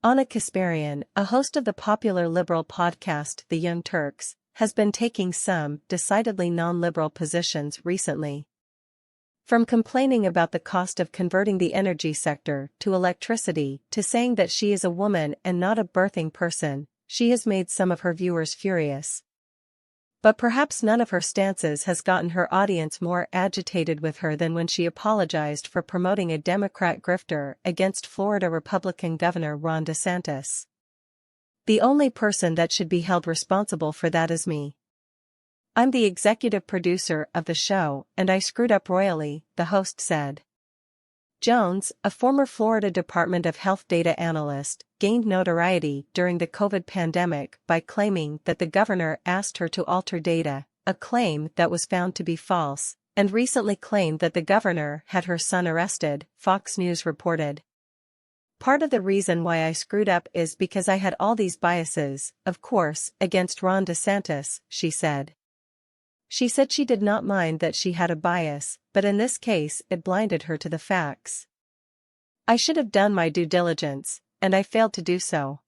Kasparian, a host of the popular liberal podcast The Young Turks, has been taking some decidedly non-liberal positions recently. From complaining about the cost of converting the energy sector to electricity to saying that she is a woman and not a birthing person, she has made some of her viewers furious. But perhaps none of her stances has gotten her audience more agitated with her than when she apologized for promoting a Democrat grifter against Florida Republican Governor Ron DeSantis. "The only person that should be held responsible for that is me. I'm the executive producer of the show and I screwed up royally," the host said. Jones, a former Florida Department of Health data analyst, gained notoriety during the COVID pandemic by claiming that the governor asked her to alter data, a claim that was found to be false, and recently claimed that the governor had her son arrested, Fox News reported. "Part of the reason why I screwed up is because I had all these biases, of course, against Ron DeSantis," she said. She said she did not mind that she had a bias, but in this case it blinded her to the facts. "I should have done my due diligence, and I failed to do so.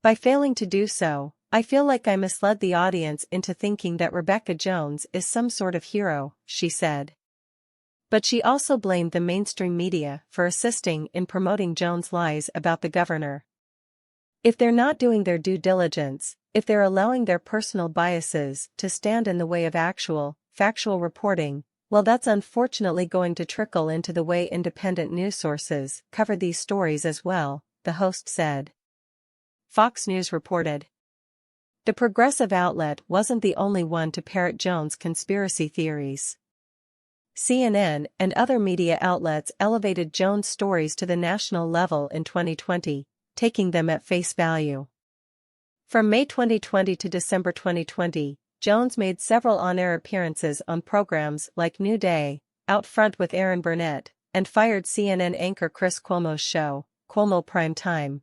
By failing to do so, I feel like I misled the audience into thinking that Rebecca Jones is some sort of hero," she said. But she also blamed the mainstream media for assisting in promoting Jones' lies about the governor. "If they're not doing their due diligence, if they're allowing their personal biases to stand in the way of actual, factual reporting, well, that's unfortunately going to trickle into the way independent news sources cover these stories as well," the host said. Fox News reported. The progressive outlet wasn't the only one to parrot Jones' conspiracy theories. CNN and other media outlets elevated Jones' stories to the national level in 2020, taking them at face value. From May 2020 to December 2020, Jones made several on-air appearances on programs like New Day, Out Front with Aaron Burnett, and fired CNN anchor Chris Cuomo's show, Cuomo Prime Time.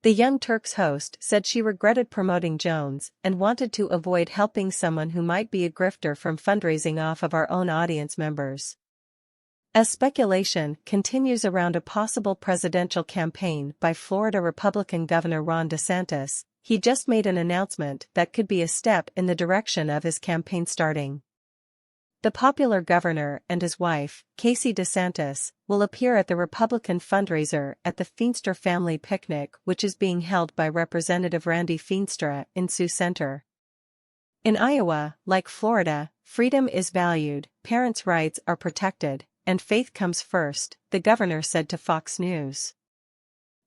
The Young Turks host said she regretted promoting Jones and wanted to avoid helping someone who might be a grifter from fundraising off of our own audience members. As speculation continues around a possible presidential campaign by Florida Republican Governor Ron DeSantis, he just made an announcement that could be a step in the direction of his campaign starting. The popular governor and his wife, Casey DeSantis, will appear at the Republican fundraiser at the Feenstra Family Picnic, which is being held by Representative Randy Feenstra in Sioux Center. In Iowa, like Florida, freedom is valued, parents' rights are protected, and faith comes first, the governor said to Fox News.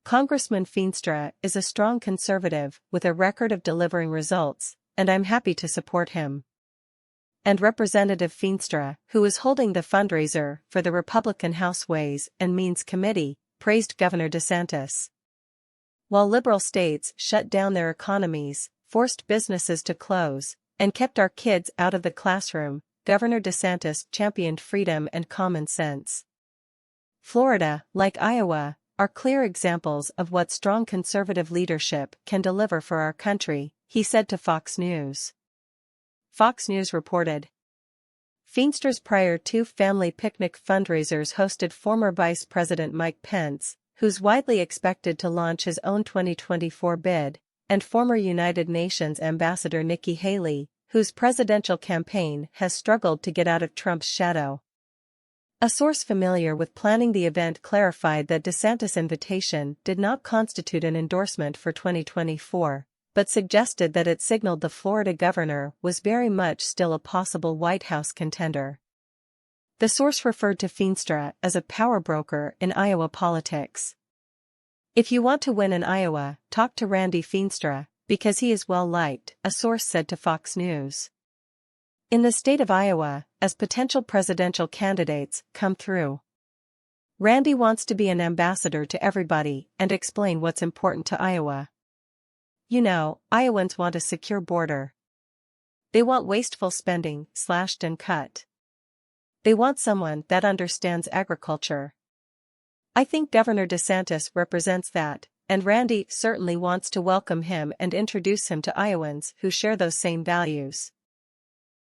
Congressman Feenstra is a strong conservative with a record of delivering results, and I'm happy to support him. And Representative Feenstra, who is holding the fundraiser for the Republican House Ways and Means Committee, praised Governor DeSantis. While liberal states shut down their economies, forced businesses to close, and kept our kids out of the classroom, Governor DeSantis championed freedom and common sense. Florida, like Iowa, are clear examples of what strong conservative leadership can deliver for our country, he said to Fox News. Fox News reported. Feenstra's prior two family picnic fundraisers hosted former Vice President Mike Pence, who's widely expected to launch his own 2024 bid, and former United Nations Ambassador Nikki Haley, whose presidential campaign has struggled to get out of Trump's shadow. A source familiar with planning the event clarified that DeSantis' invitation did not constitute an endorsement for 2024, but suggested that it signaled the Florida governor was very much still a possible White House contender. The source referred to Feenstra as a power broker in Iowa politics. "If you want to win in Iowa, talk to Randy Feenstra, because he is well liked," a source said to Fox News. In the state of Iowa, as potential presidential candidates come through, Randy wants to be an ambassador to everybody and explain what's important to Iowa. You know, Iowans want a secure border. They want wasteful spending slashed and cut. They want someone that understands agriculture. I think Governor DeSantis represents that, and Randy certainly wants to welcome him and introduce him to Iowans who share those same values.